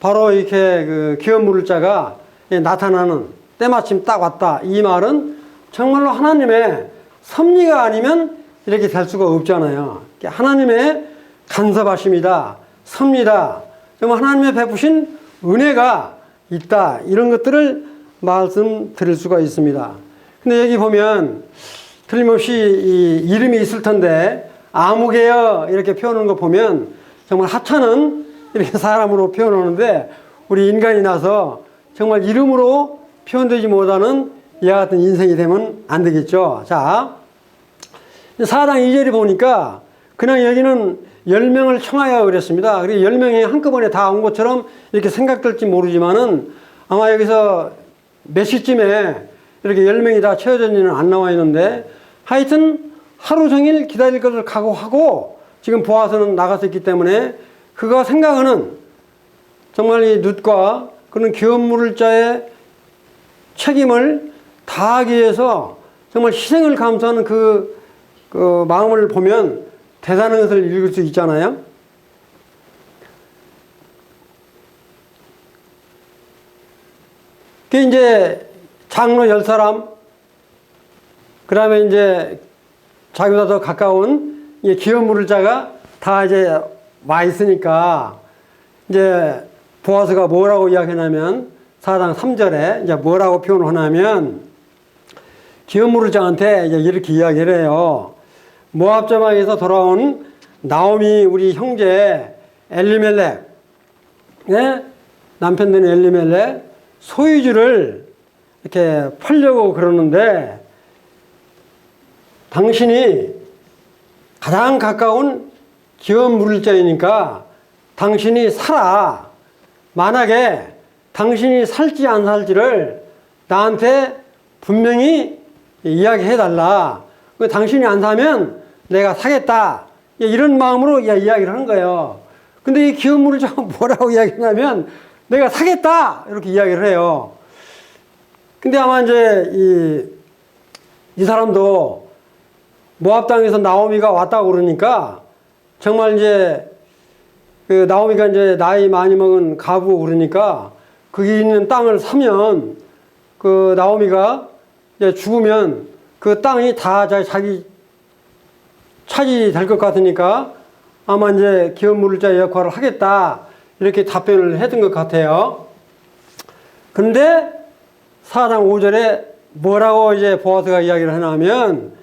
바로 이렇게 그 기업 물을 자가 나타나는 때마침 딱 왔다. 이 말은 정말로 하나님의 섭리가 아니면 이렇게 될 수가 없잖아요. 하나님의 간섭하심이다. 섭리다. 정말 하나님의 베푸신 은혜가 있다. 이런 것들을 말씀드릴 수가 있습니다. 근데 여기 보면 틀림없이 이 이름이 있을 텐데 아무개여 이렇게 표현하는 거 보면 정말 하찮은 이렇게 사람으로 표현하는데 우리 인간이 나서 정말 이름으로 표현되지 못하는 이와 같은 인생이 되면 안 되겠죠. 자, 4장 2절에 보니까 그냥 여기는 10명을 청하여 그랬습니다. 그리고 10명이 한꺼번에 다 온 것처럼 이렇게 생각될지 모르지만은 아마 여기서 몇 시쯤에 이렇게 10명이 다 채워졌는지는 안 나와 있는데 하여튼 하루 종일 기다릴 것을 각오하고 지금 보아서는 나가서 있기 때문에 그가 생각하는 정말 이 룻과 그런 기업 물을 자의 책임을 다하기 위해서 정말 희생을 감수하는 그 마음을 보면 대단한 것을 읽을 수 있잖아요. 그 이제 장로 10사람, 그 다음에 이제 자기보다 더 가까운 기업 물을 자가 다 이제 와 있으니까 이제 보아스가 뭐라고 이야기하냐면 4장 3절에 이제 뭐라고 표현을 하냐면 기업 물을 자한테 이제 이렇게 이야기를 해요. 모압 저방에서 돌아온 나오미 우리 형제 엘리멜렉, 남편 되는 엘리멜렉 소유주를 이렇게 팔려고 그러는데 당신이 가장 가까운 기업 물을 자이니까 당신이 사라. 만약에 당신이 살지 안 살지를 나한테 분명히 이야기해달라. 당신이 안 사면 내가 사겠다. 이런 마음으로 이야기를 하는 거예요. 근데 이 기업 물을 자가 뭐라고 이야기하냐면 내가 사겠다. 이렇게 이야기를 해요. 근데 아마 이제 이 사람도 모압 땅에서 나오미가 왔다고 그러니까 정말 이제 그 나오미가 이제 나이 많이 먹은 가부고 그러니까 거기 있는 땅을 사면 그 나오미가 이제 죽으면 그 땅이 다 자기 차지 될 것 같으니까 아마 이제 기업 물을 자 역할을 하겠다 이렇게 답변을 했던 것 같아요. 그런데 4장 5절에 뭐라고 이제 보아스가 이야기를 하냐면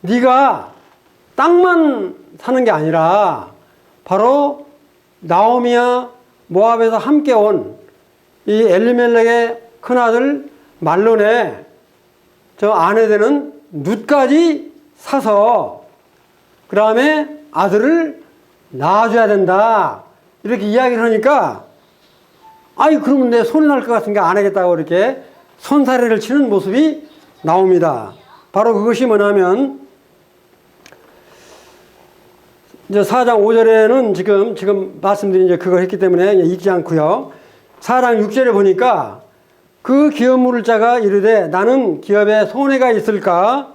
네가 땅만 사는 게 아니라 바로 나오미와 모압에서 함께 온 이 엘리멜렉의 큰아들 말론에 저 아내 되는 룻까지 사서 그 다음에 아들을 낳아줘야 된다. 이렇게 이야기를 하니까 아이 그러면 내 손이 날 것 같으니까 안 하겠다고 이렇게 손사래를 치는 모습이 나옵니다. 바로 그것이 뭐냐면 이제 4장 5절에는 지금 말씀드린 이제 그걸 했기 때문에 읽지 않고요. 4장 6절에 보니까 그 기업 물을 자가 이르되 나는 기업에 손해가 있을까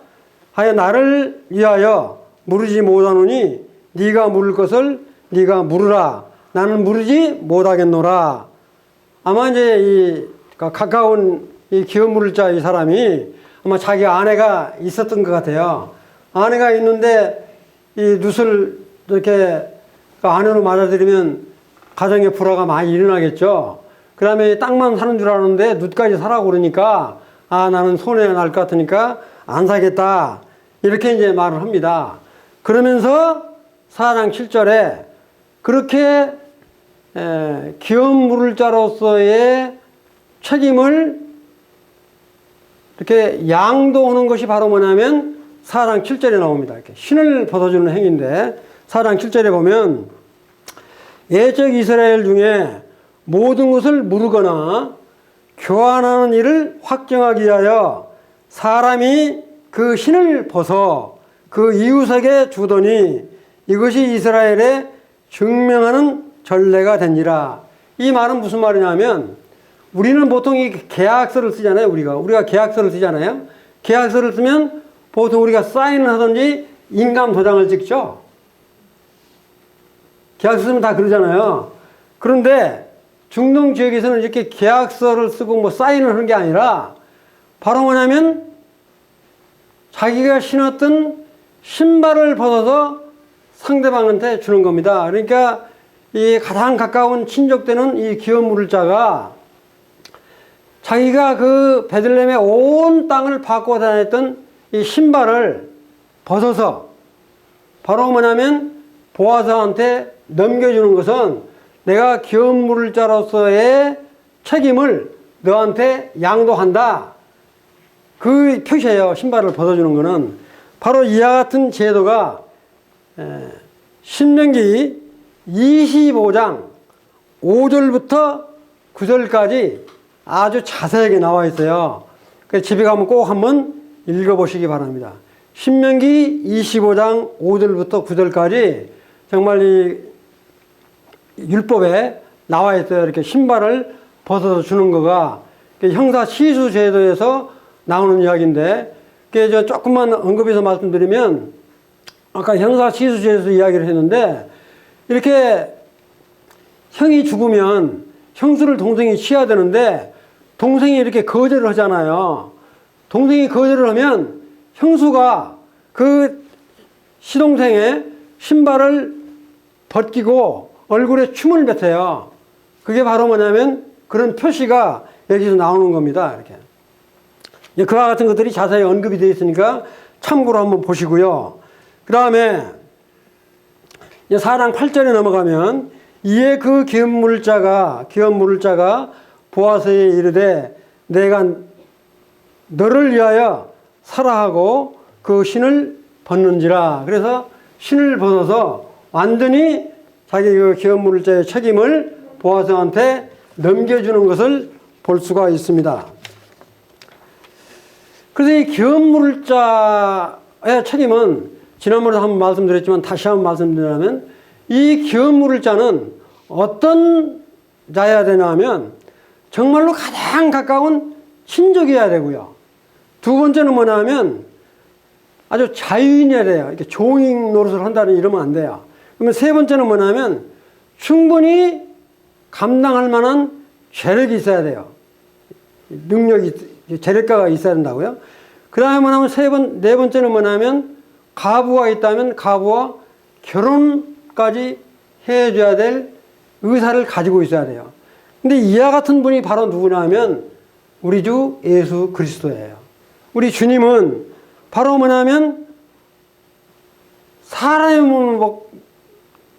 하여 나를 위하여 물으지 못하노니 네가 물을 것을 네가 물으라. 나는 물으지 못하겠노라. 아마 이제 이 가까운 이 기업 물을 자 이 사람이 아마 자기 아내가 있었던 것 같아요. 아내가 있는데 이 룻을 이렇게 아내로 맞아들이면 가정의 불화가 많이 일어나겠죠. 그 다음에 땅만 사는 줄 아는데 룻까지 사라고 그러니까 아 나는 손해 날 것 같으니까 안 사겠다. 이렇게 이제 말을 합니다. 그러면서 4장 7절에 그렇게 기업 물을 자로서의 책임을 이렇게 양도하는 것이 바로 뭐냐면 4장 7절에 나옵니다. 이렇게 신을 벗어주는 행위인데 4장 7절에 보면 예적 이스라엘 중에 모든 것을 물으거나 교환하는 일을 확정하기 위하여 사람이 그 신을 벗어 그 이웃에게 주더니 이것이 이스라엘에 증명하는 전례가 되니라. 이 말은 무슨 말이냐면 우리는 보통 이 계약서를 쓰잖아요. 우리가 계약서를 쓰잖아요. 계약서를 쓰면 보통 우리가 사인을 하든지 인감 도장을 찍죠. 계약서 쓰면 다 그러잖아요. 그런데 중동 지역에서는 이렇게 계약서를 쓰고 뭐 사인을 하는 게 아니라 바로 뭐냐면 자기가 신었던 신발을 벗어서 상대방한테 주는 겁니다. 그러니까 이 가장 가까운 친족되는 이 기업 물을 자가 자기가 그 베들레헴의 온 땅을 바꿔 다녔던 이 신발을 벗어서 바로 뭐냐면 보아스한테 넘겨주는 것은 내가 기업 물을 자로서의 책임을 너한테 양도한다. 그 표시예요. 신발을 벗어주는 것은. 바로 이와 같은 제도가 신명기 25장 5절부터 9절까지 아주 자세하게 나와 있어요. 그래서 집에 가면 꼭 한번 읽어보시기 바랍니다. 신명기 25장 5절부터 9절까지 정말 이 율법에 나와 있어요. 이렇게 신발을 벗어서 주는 거가 형사 시수 제도에서 나오는 이야기인데, 저 조금만 언급해서 말씀드리면, 아까 형사 시수 제도에서 이야기를 했는데, 이렇게 형이 죽으면 형수를 동생이 취해야 되는데, 동생이 이렇게 거절을 하잖아요. 동생이 거절을 하면 형수가 그 시동생의 신발을 벗기고 얼굴에 춤을 뱉어요. 그게 바로 뭐냐면 그런 표시가 여기서 나오는 겁니다. 이렇게. 그와 같은 것들이 자세히 언급이 되어 있으니까 참고로 한번 보시고요. 그 다음에 4장 8절에 넘어가면 이에 그 기업 물을 자가 보아스에 이르되 내가 너를 위하여 사라하고 그 신을 벗는지라. 그래서 신을 벗어서 완전히 자기 그 기업 물을 자의 책임을 보아스한테 넘겨주는 것을 볼 수가 있습니다. 그래서 이 기업 물을 자의 책임은 지난번에 한번 말씀드렸지만 다시 한번 말씀드리자면 이 기업 물을 자는 어떤 자여야 되냐 하면 정말로 가장 가까운 친족이어야 되고요. 두 번째는 뭐냐 하면 아주 자유인이어야 돼요. 이렇게 종이 노릇을 한다는 이러면 안 돼요. 그러면 세 번째는 뭐냐 하면 충분히 감당할 만한 재력이 있어야 돼요. 능력이, 재력가가 있어야 된다고요. 그 다음에 뭐냐면 네 번째는 뭐냐면 가부가 있다면 가부와 결혼까지 해줘야 될 의사를 가지고 있어야 돼요. 근데 이와 같은 분이 바로 누구냐 하면 우리 주 예수 그리스도예요. 우리 주님은 바로 뭐냐면 사람의 몸을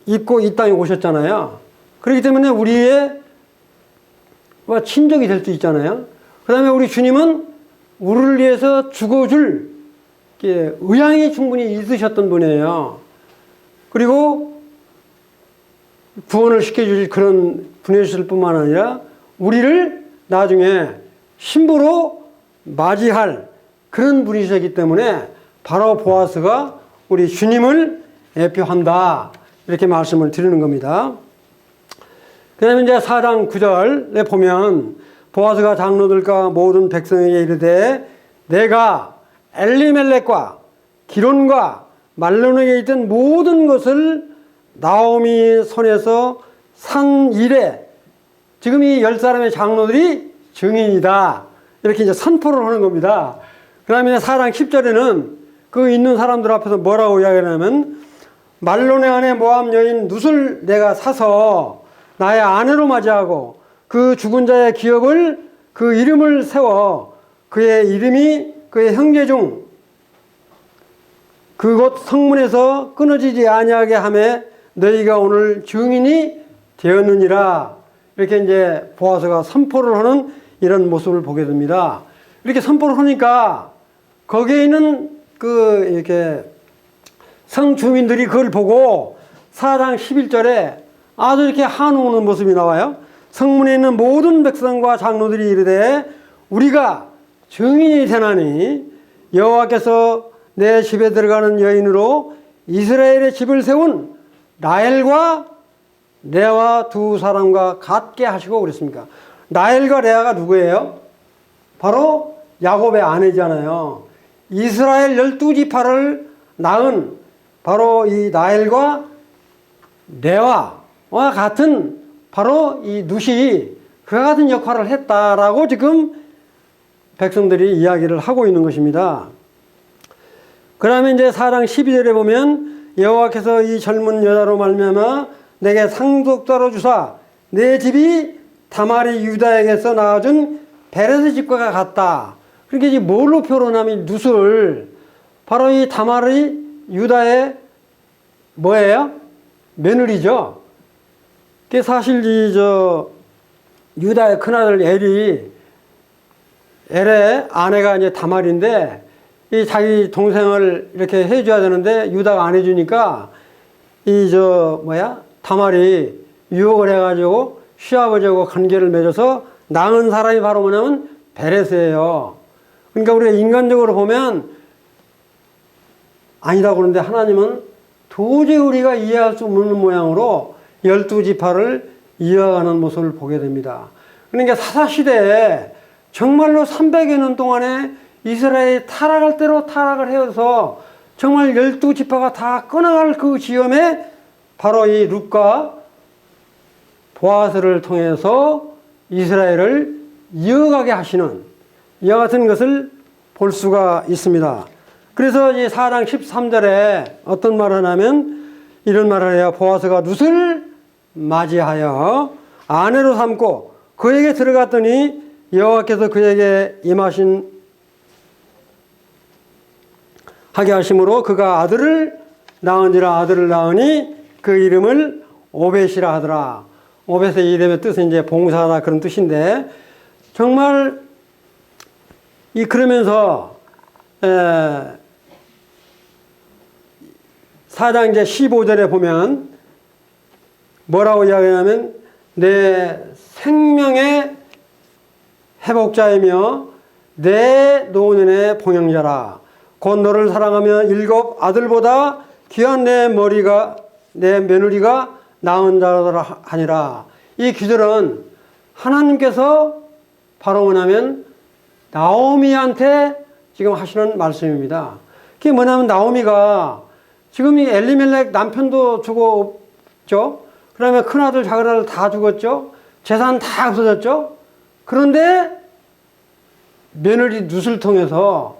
입고 이 땅에 오셨잖아요. 그렇기 때문에 우리의 친족이 될 수 있잖아요. 그 다음에 우리 주님은 우리를 위해서 죽어줄 의향이 충분히 있으셨던 분이에요. 그리고 구원을 시켜줄 그런 분이셨을 뿐만 아니라 우리를 나중에 신부로 맞이할 그런 분이시기 때문에 바로 보아스가 우리 주님을 대표한다. 이렇게 말씀을 드리는 겁니다. 그 다음에 이제 4장 9절에 보면 보아스가 장로들과 모든 백성에게 이르되 내가 엘리멜렉과 기론과 말론에게 있던 모든 것을 나오미 손에서 산 이래 지금 이 10사람의 장로들이 증인이다. 이렇게 이제 선포를 하는 겁니다. 그 다음에 4장 10절에는 그 있는 사람들 앞에서 뭐라고 이야기하냐면 말론의 아내 모압 여인 룻을 내가 사서 나의 아내로 맞이하고 그 죽은 자의 기업을 그 이름을 세워 그의 이름이 그의 형제 중 그곳 성문에서 끊어지지 아니하게 하매 너희가 오늘 증인이 되었느니라. 이렇게 이제 보아스가 선포를 하는 이런 모습을 보게 됩니다. 이렇게 선포를 하니까 거기에 있는 이렇게 성주민들이 그걸 보고 4장 11절에 아주 이렇게 한우는 모습이 나와요. 성문에 있는 모든 백성과 장로들이 이르되 우리가 증인이 되나니 여호와께서 내 집에 들어가는 여인으로 이스라엘의 집을 세운 라헬과 레아와 두 사람과 같게 하시고 그랬습니까? 라헬과 레아가 누구예요? 바로 야곱의 아내잖아요. 이스라엘 12지파를 낳은 바로 이 라헬과 레아와 같은 바로 이 룻이 그와 같은 역할을 했다라고 지금 백성들이 이야기를 하고 있는 것입니다. 그 다음에 이제 4장 12절에 보면 여호와께서 이 젊은 여자로 말미암아 내게 상속자로 주사 내 집이 다말이 유다에게서 낳아준 베레스 집과 같다. 그러니까 이제 뭘로 표현하면 룻을 바로 이 다말이 유다의 뭐예요? 며느리죠. 그 사실 유다의 큰아들 엘의 아내가 이제 다말인데 이 자기 동생을 이렇게 해줘야 되는데 유다가 안 해주니까 다말이 유혹을 해가지고 시아버지하고 관계를 맺어서 낳은 사람이 바로 뭐냐면 베레스예요. 그러니까 우리가 인간적으로 보면 아니라고 그러는데 하나님은 도저히 우리가 이해할 수 없는 모양으로 12지파를 이어가는 모습을 보게 됩니다. 그러니까 사사시대에 정말로 300여 년 동안에 이스라엘이 타락할 대로 타락을 해서 정말 12지파가 다 끊어갈 그 지점에 바로 이 룻과 보아스를 통해서 이스라엘을 이어가게 하시는 이와 같은 것을 볼 수가 있습니다. 그래서 이 4장 13절에 어떤 말을 하냐면 이런 말을 해요. 보아스가 룻을 맞이하여 아내로 삼고 그에게 들어갔더니 여호와께서 그에게 하게 하심으로 그가 아들을 낳은지라. 아들을 낳으니 그 이름을 오벳이라 하더라. 오벳의 이름의 뜻은 이제 봉사하다 그런 뜻인데 정말 그러면서 4장 이제 15절에 보면 뭐라고 이야기하냐면 내 생명의 회복자이며 내 노년의 봉영자라. 곧 너를 사랑하며 7 아들보다 귀한 내 며느리가 낳은 자라 하니라. 이 구절은 하나님께서 바로 뭐냐면 나오미한테 지금 하시는 말씀입니다. 그게 뭐냐면 나오미가 지금 이 엘리멜렉 남편도 죽었죠. 그 다음에 큰아들 작은아들 다 죽었죠. 재산 다 없어졌죠. 그런데 며느리 룻을 통해서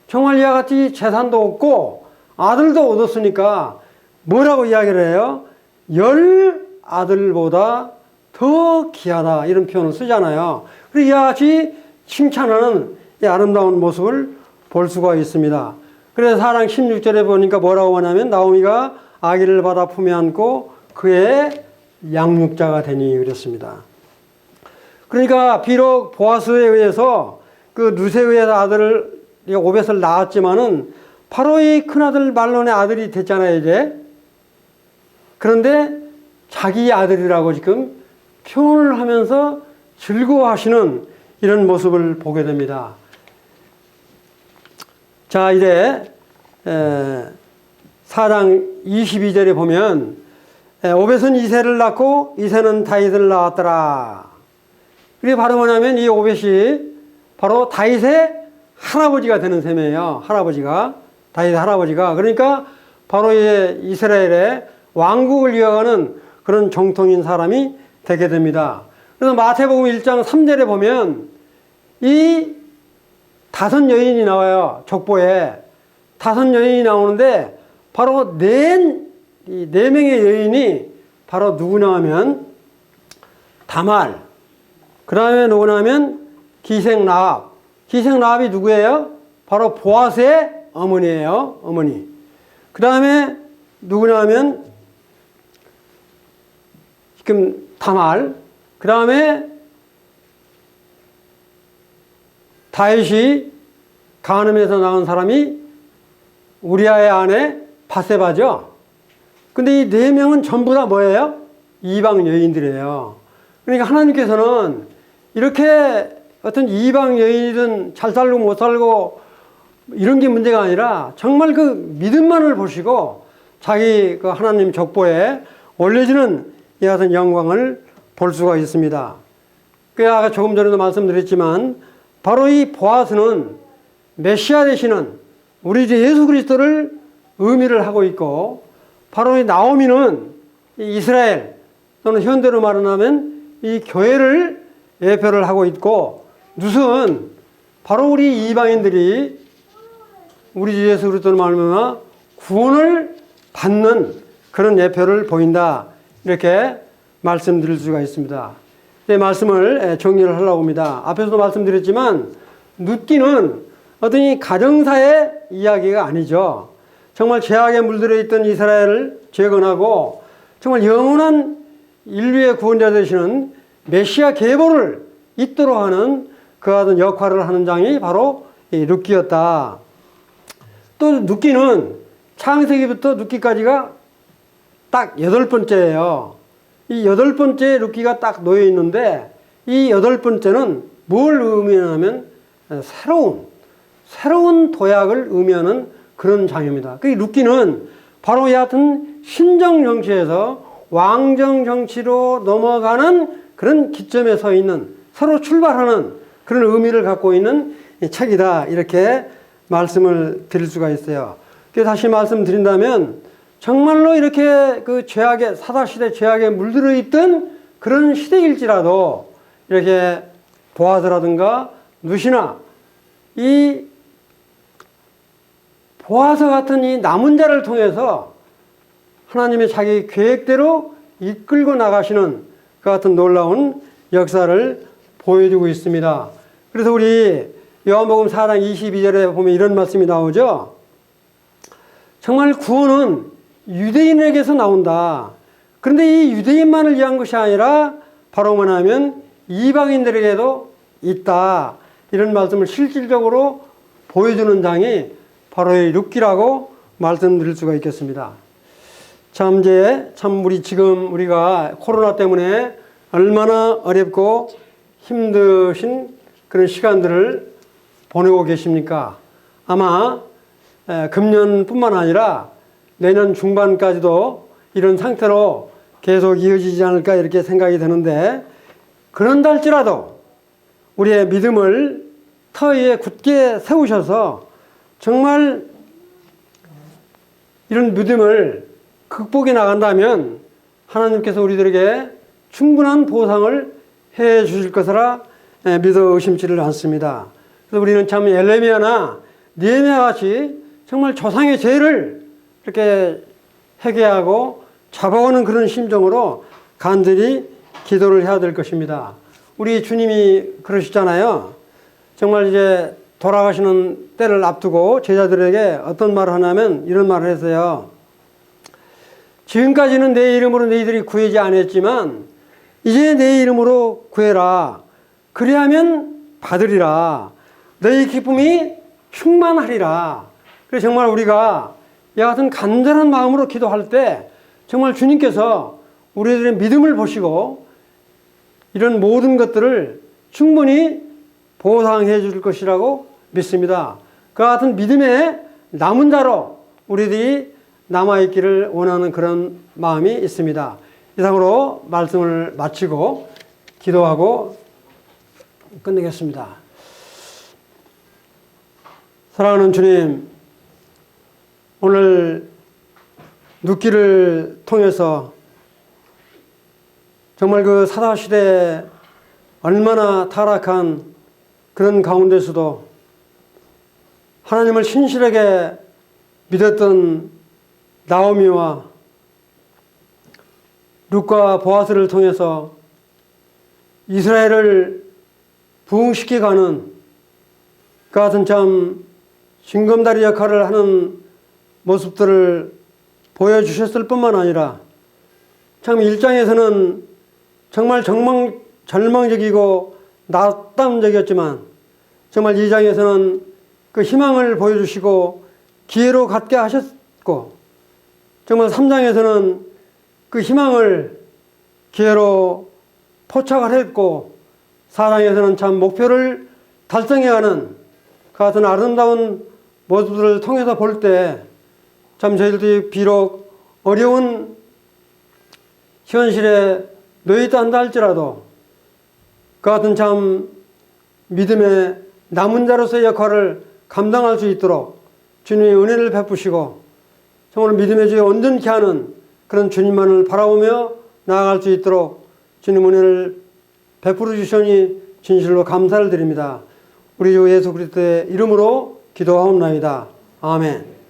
정말 이와 같이 재산도 없고 아들도 얻었으니까 뭐라고 이야기를 해요? 10 아들보다 더 귀하다 이런 표현을 쓰잖아요. 그리고 이와 같이 칭찬하는 이 아름다운 모습을 볼 수가 있습니다. 그래서 4장 16절에 보니까 뭐라고 하냐면 나오미가 아기를 받아 품에 안고 그의 양육자가 되니 그랬습니다. 그러니까 비록 보아스에 의해서 그 누세의 아들 오벳을 낳았지만은 바로 이 큰아들 말론의 아들이 됐잖아요, 이제. 그런데 자기 아들이라고 지금 표현을 하면서 즐거워하시는 이런 모습을 보게 됩니다. 자, 이제 4장 22절에 보면 오벳은 이새를 낳고 이새는 다윗을 낳았더라. 그게 바로 뭐냐면 이 오벳이 바로 다윗의 할아버지가 되는 셈이에요. 할아버지가. 다윗의 할아버지가. 그러니까 바로 이스라엘의 왕국을 이어가는 그런 정통인 사람이 되게 됩니다. 그래서 마태복음 1장 3절에 보면 이 5 여인이 나와요. 족보에 5 여인이 나오는데 바로 네 명의 여인이 바로 누구냐 하면 다말, 그 다음에 누구냐 하면 기생라합. 기생라합이 누구예요? 바로 보아스의 어머니예요. 어머니. 그 다음에 누구냐 하면 지금 다말, 그 다음에 다윗이 가늠에서 나온 사람이 우리아의 아내 바세바죠. 근데 이 4명은 전부 다 뭐예요? 이방 여인들이에요. 그러니까 하나님께서는 이렇게 어떤 이방 여인이든 잘 살고 못 살고 이런 게 문제가 아니라 정말 그 믿음만을 보시고 자기 그 하나님 족보에 올려지는 이 같은 영광을 볼 수가 있습니다. 그 아까 조금 전에도 말씀드렸지만 바로 이 보아스는 메시아 되시는 우리 주 예수 그리스도를 의미를 하고 있고, 바로 이 나오미는 이 이스라엘 또는 현대로 말하면 이 교회를 예표를 하고 있고, 룻은 바로 우리 이방인들이 우리 주 예수 그리스도를 말미암아 구원을 받는 그런 예표를 보인다, 이렇게 말씀드릴 수가 있습니다. 이 말씀을 정리를 하려고 합니다. 앞에서도 말씀드렸지만 룻기는 어떤 이 가정사의 이야기가 아니죠. 정말 죄악에 물들어 있던 이스라엘을 재건하고 정말 영원한 인류의 구원자 되시는 메시아 계보를 잇도록 하는 그 같은 역할을 하는 장이 바로 이 룻기였다. 또 룻기는 창세기부터 룻기까지가 딱 8번째예요. 이 8번째 룻기가 딱 놓여 있는데 이 8번째는 뭘 의미하냐면 새로운 도약을 의미하는 그런 장입니다. 그 룻기는 바로 이 같은 신정 정치에서 왕정 정치로 넘어가는 그런 기점에 서 있는, 새로 출발하는 그런 의미를 갖고 있는 책이다, 이렇게 말씀을 드릴 수가 있어요. 다시 말씀드린다면 정말로 이렇게 그 죄악에, 사사시대 죄악에 물들어 있던 그런 시대일지라도 이렇게 보아스라든가 룻이나 이 보아스 같은 이 남은 자를 통해서 하나님의 자기 계획대로 이끌고 나가시는 그 같은 놀라운 역사를 보여주고 있습니다. 그래서 우리 요한복음 4장 22절에 보면 이런 말씀이 나오죠. 정말 구원은 유대인에게서 나온다. 그런데 이 유대인만을 위한 것이 아니라 바로 뭐냐면 이방인들에게도 있다, 이런 말씀을 실질적으로 보여주는 장이 바로 이 룻기라고 말씀드릴 수가 있겠습니다. 참 지금 우리가 코로나 때문에 얼마나 어렵고 힘드신 그런 시간들을 보내고 계십니까? 아마 금년뿐만 아니라 내년 중반까지도 이런 상태로 계속 이어지지 않을까, 이렇게 생각이 되는데, 그런다 할지라도 우리의 믿음을 터 위에 굳게 세우셔서 정말 이런 믿음을 극복해 나간다면 하나님께서 우리들에게 충분한 보상을 해 주실 것이라 믿어 의심치를 않습니다. 그래서 우리는 참 엘레미야나 느헤미야 같이 정말 조상의 죄를 이렇게 회개하고 잡아오는 그런 심정으로 간절히 기도를 해야 될 것입니다. 우리 주님이 그러시잖아요. 정말 이제 돌아가시는 때를 앞두고 제자들에게 어떤 말을 하냐면 이런 말을 했어요. 지금까지는 내 이름으로 너희들이 구하지 않았지만 이제 내 이름으로 구해라. 그리하면 받으리라. 너희 기쁨이 충만하리라. 그래서 정말 우리가 이와 같은 간절한 마음으로 기도할 때 정말 주님께서 우리들의 믿음을 보시고 이런 모든 것들을 충분히 보상해 줄 것이라고 믿습니다. 그와 같은 믿음의 남은 자로 우리들이 남아있기를 원하는 그런 마음이 있습니다. 이상으로 말씀을 마치고 기도하고 끝내겠습니다. 사랑하는 주님, 오늘 눕기를 통해서 정말 그 사사시대에 얼마나 타락한 그런 가운데서도 하나님을 신실하게 믿었던 나오미와 룻과 보아스를 통해서 이스라엘을 부흥시켜가는 그 같은 참 징검다리 역할을 하는 모습들을 보여주셨을 뿐만 아니라 참 일장에서는 정말 절망적이고 낙담적이었지만 정말 2장에서는 그 희망을 보여주시고 기회로 갖게 하셨고 정말 3장에서는 그 희망을 기회로 포착을 했고 4장에서는 참 목표를 달성해가는 그 같은 아름다운 모습들을 통해서 볼 때 참 저희들이 비록 어려운 현실에 놓여있다 한다 할지라도 그 같은 참 믿음의 남은 자로서의 역할을 감당할 수 있도록 주님의 은혜를 베푸시고 정말 믿음의 주에 온전케 하는 그런 주님만을 바라보며 나아갈 수 있도록 주님 은혜를 베풀어 주시니 진실로 감사를 드립니다. 우리 주 예수 그리스도의 이름으로 기도하옵나이다. 아멘.